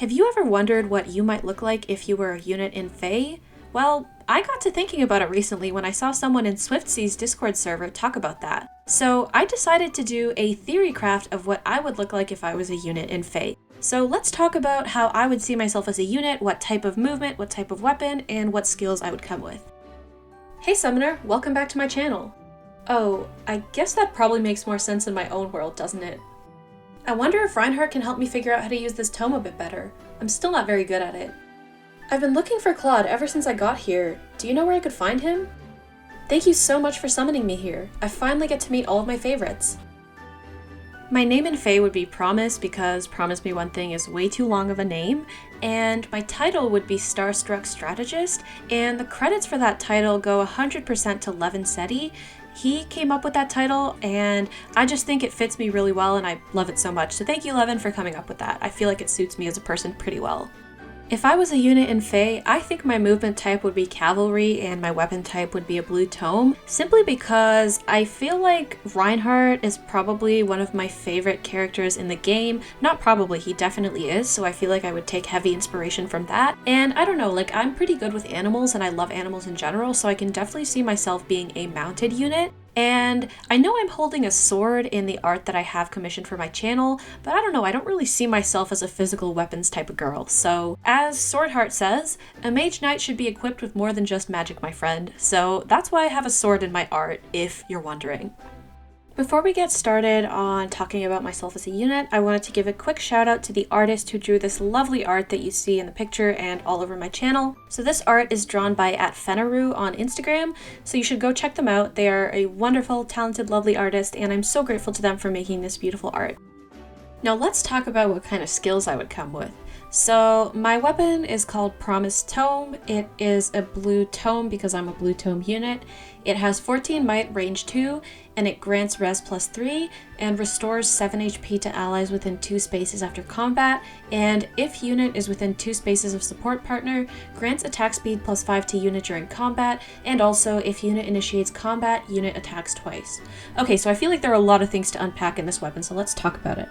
Have you ever wondered what you might look like if you were a unit in Fae? Well, I got to thinking about it recently when I saw someone in Swiftsea's Discord server talk about that. So I decided to do a theorycraft of what I would look like if I was a unit in Fae. So let's talk about how I would see myself as a unit, what type of movement, what type of weapon, and what skills I would come with. Hey Summoner, welcome back to my channel. Oh, I guess that probably makes more sense in my own world, doesn't it? I wonder if Reinhardt can help me figure out how to use this tome a bit better. I'm still not very good at it. I've been looking for Claude ever since I got here. Do you know where I could find him? Thank you so much for summoning me here. I finally get to meet all of my favorites. My name in Fae would be Promise because Promise Me One Thing is way too long of a name, and my title would be Starstruck Strategist, and the credits for that title go 100% to Levin Seti. He came up with that title, and I just think it fits me really well, and I love it so much. So thank you, Levin, for coming up with that. I feel like it suits me as a person pretty well. If I was a unit in Fae, I think my movement type would be Cavalry and my weapon type would be a blue tome, simply because I feel like Reinhardt is probably one of my favorite characters in the game. Not probably, he definitely is, so I feel like I would take heavy inspiration from that. And I don't know, like I'm pretty good with animals and I love animals in general, so I can definitely see myself being a mounted unit. And I know I'm holding a sword in the art that I have commissioned for my channel, but I don't know, I don't really see myself as a physical weapons type of girl. So, as Swordheart says, a mage knight should be equipped with more than just magic, my friend. So that's why I have a sword in my art, if you're wondering. Before we get started on talking about myself as a unit, I wanted to give a quick shout out to the artist who drew this lovely art that you see in the picture and all over my channel. So this art is drawn by @Fenaru on Instagram, so you should go check them out. They are a wonderful, talented, lovely artist, and I'm so grateful to them for making this beautiful art. Now let's talk about what kind of skills I would come with. So my weapon is called Promise Tome. It is a blue tome because I'm a blue tome unit. It has 14 might, range 2, and it grants res +3 and restores 7 HP to allies within 2 spaces after combat, and if unit is within 2 spaces of support partner, grants attack speed +5 to unit during combat, and also if unit initiates combat, unit attacks twice. Okay, so I feel like there are a lot of things to unpack in this weapon, so let's talk about it.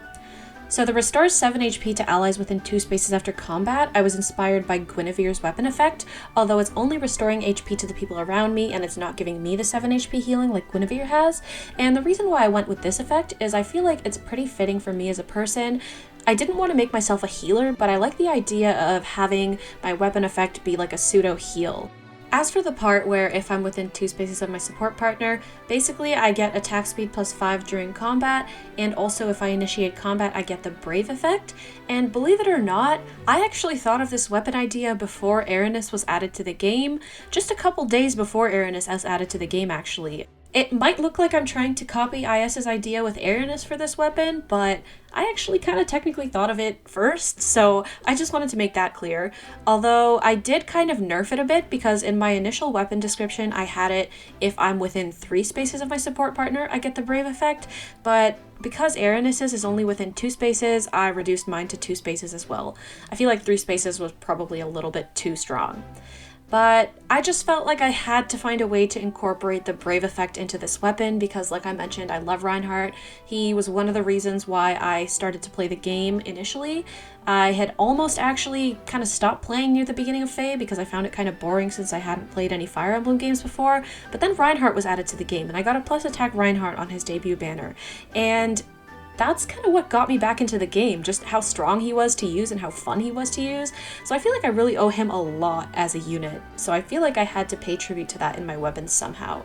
So the restores 7 HP to allies within 2 spaces after combat, I was inspired by Guinevere's weapon effect, although it's only restoring HP to the people around me and it's not giving me the 7 HP healing like Guinevere has. And the reason why I went with this effect is I feel like it's pretty fitting for me as a person. I didn't want to make myself a healer, but I like the idea of having my weapon effect be like a pseudo heal. As for the part where if I'm within 2 spaces of my support partner, basically I get attack speed +5 during combat, and also if I initiate combat I get the Brave effect, and believe it or not, I actually thought of this weapon idea before Aranis was added to the game, just a couple days before Aranis was added to the game actually. It might look like I'm trying to copy IS's idea with Aranis for this weapon, but I actually kind of technically thought of it first, so I just wanted to make that clear. Although I did kind of nerf it a bit because in my initial weapon description I had it if I'm within 3 spaces of my support partner I get the Brave effect, but because Aranis's is only within 2 spaces, I reduced mine to 2 spaces as well. I feel like 3 spaces was probably a little bit too strong. But I just felt like I had to find a way to incorporate the Brave effect into this weapon because, like I mentioned, I love Reinhardt. He was one of the reasons why I started to play the game initially. I had almost actually kind of stopped playing near the beginning of Fae because I found it kind of boring since I hadn't played any Fire Emblem games before, but then Reinhardt was added to the game and I got a plus attack Reinhardt on his debut banner. And that's kind of what got me back into the game, just how strong he was to use and how fun he was to use. So I feel like I really owe him a lot as a unit, so I feel like I had to pay tribute to that in my weapons somehow.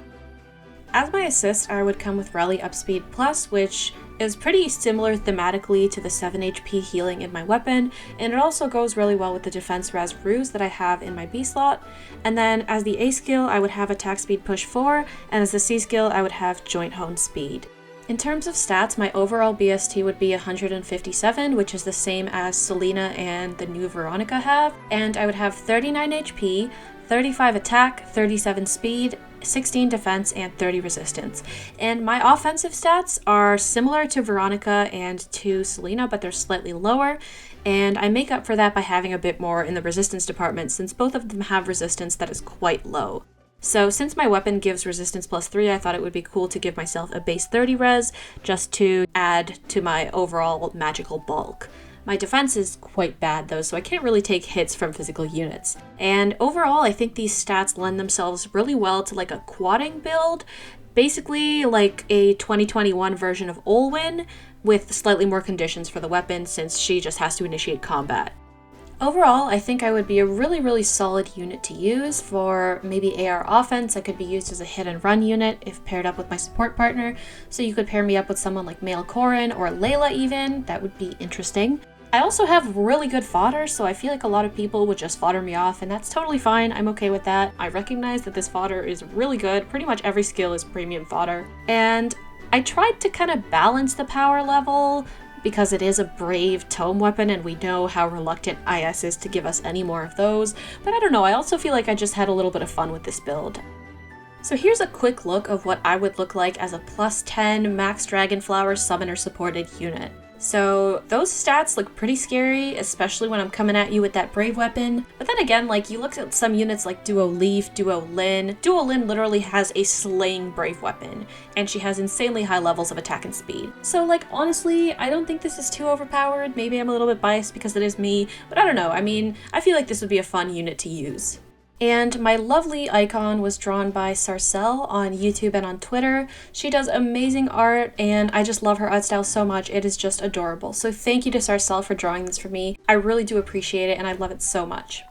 As my assist, I would come with Rally Upspeed Plus, which is pretty similar thematically to the 7 HP healing in my weapon, and it also goes really well with the Defense Res Ruse that I have in my B slot. And then as the A skill, I would have Attack Speed Push 4, and as the C skill, I would have Joint Hone Speed. In terms of stats, my overall BST would be 157, which is the same as Selena and the new Veronica have, and I would have 39 HP, 35 attack, 37 speed, 16 defense, and 30 resistance. And my offensive stats are similar to Veronica and to Selena, but they're slightly lower, and I make up for that by having a bit more in the resistance department since both of them have resistance that is quite low. So since my weapon gives resistance +3, I thought it would be cool to give myself a base 30 res just to add to my overall magical bulk. My defense is quite bad though, so I can't really take hits from physical units. And overall, I think these stats lend themselves really well to like a quadding build, basically like a 2021 version of Olwyn with slightly more conditions for the weapon since she just has to initiate combat. Overall, I think I would be a really solid unit to use for maybe AR offense. I could be used as a hit and run unit if paired up with my support partner. So you could pair me up with someone like Male Corin or Layla even. That would be interesting. I also have really good fodder, so I feel like a lot of people would just fodder me off, and that's totally fine. I'm okay with that. I recognize that this fodder is really good. Pretty much every skill is premium fodder. And I tried to kind of balance the power level because it is a brave tome weapon and we know how reluctant IS is to give us any more of those, but I don't know, I also feel like I just had a little bit of fun with this build. So here's a quick look of what I would look like as a +10 max Dragonflower summoner supported unit. So those stats look pretty scary, especially when I'm coming at you with that brave weapon. But then again, like you look at some units like Duo Leaf, Duo Lin. Duo Lin literally has a slaying brave weapon, and she has insanely high levels of attack and speed. So like honestly, I don't think this is too overpowered. Maybe I'm a little bit biased because it is me, but I don't know. I mean, I feel like this would be a fun unit to use. And my lovely icon was drawn by Sarcelle on YouTube and on Twitter. She does amazing art, and I just love her art style so much. It is just adorable. So thank you to Sarcelle for drawing this for me. I really do appreciate it, and I love it so much.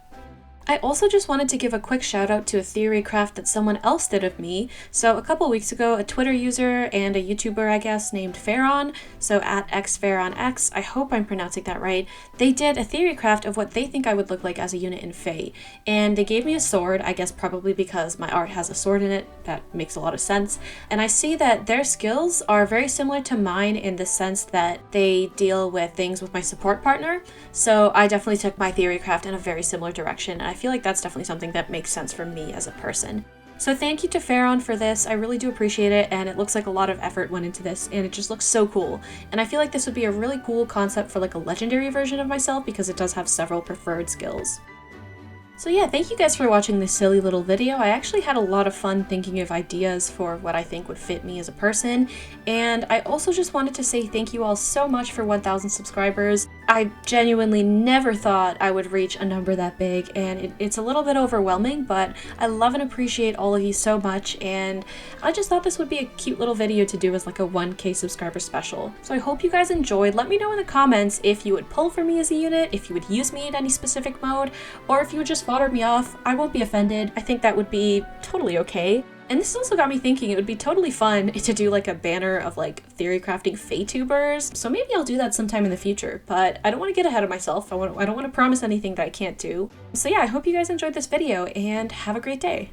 I also just wanted to give a quick shout out to a theorycraft that someone else did of me. So a couple weeks ago, a Twitter user and a YouTuber, I guess, named Faeron, so at xFaeronx, I hope I'm pronouncing that right, they did a theorycraft of what they think I would look like as a unit in Fae. And they gave me a sword, I guess probably because my art has a sword in it, that makes a lot of sense. And I see that their skills are very similar to mine in the sense that they deal with things with my support partner. So I definitely took my theorycraft in a very similar direction, and I feel like that's definitely something that makes sense for me as a person. So thank you to Faeron for this. I really do appreciate it, and it looks like a lot of effort went into this, and it just looks so cool. And I feel like this would be a really cool concept for like a legendary version of myself because it does have several preferred skills. So yeah, thank you guys for watching this silly little video. I actually had a lot of fun thinking of ideas for what I think would fit me as a person, and I also just wanted to say thank you all so much for 1,000 subscribers. I genuinely never thought I would reach a number that big, and it's a little bit overwhelming, but I love and appreciate all of you so much, and I just thought this would be a cute little video to do as like a 1K subscriber special. So I hope you guys enjoyed. Let me know in the comments if you would pull for me as a unit, if you would use me in any specific mode, or if you would just fodder me off. I won't be offended. I think that would be totally okay. And this also got me thinking it would be totally fun to do like a banner of like theorycrafting Faetubers. So maybe I'll do that sometime in the future, but I don't want to get ahead of myself. I don't want to promise anything that I can't do. So yeah, I hope you guys enjoyed this video and have a great day.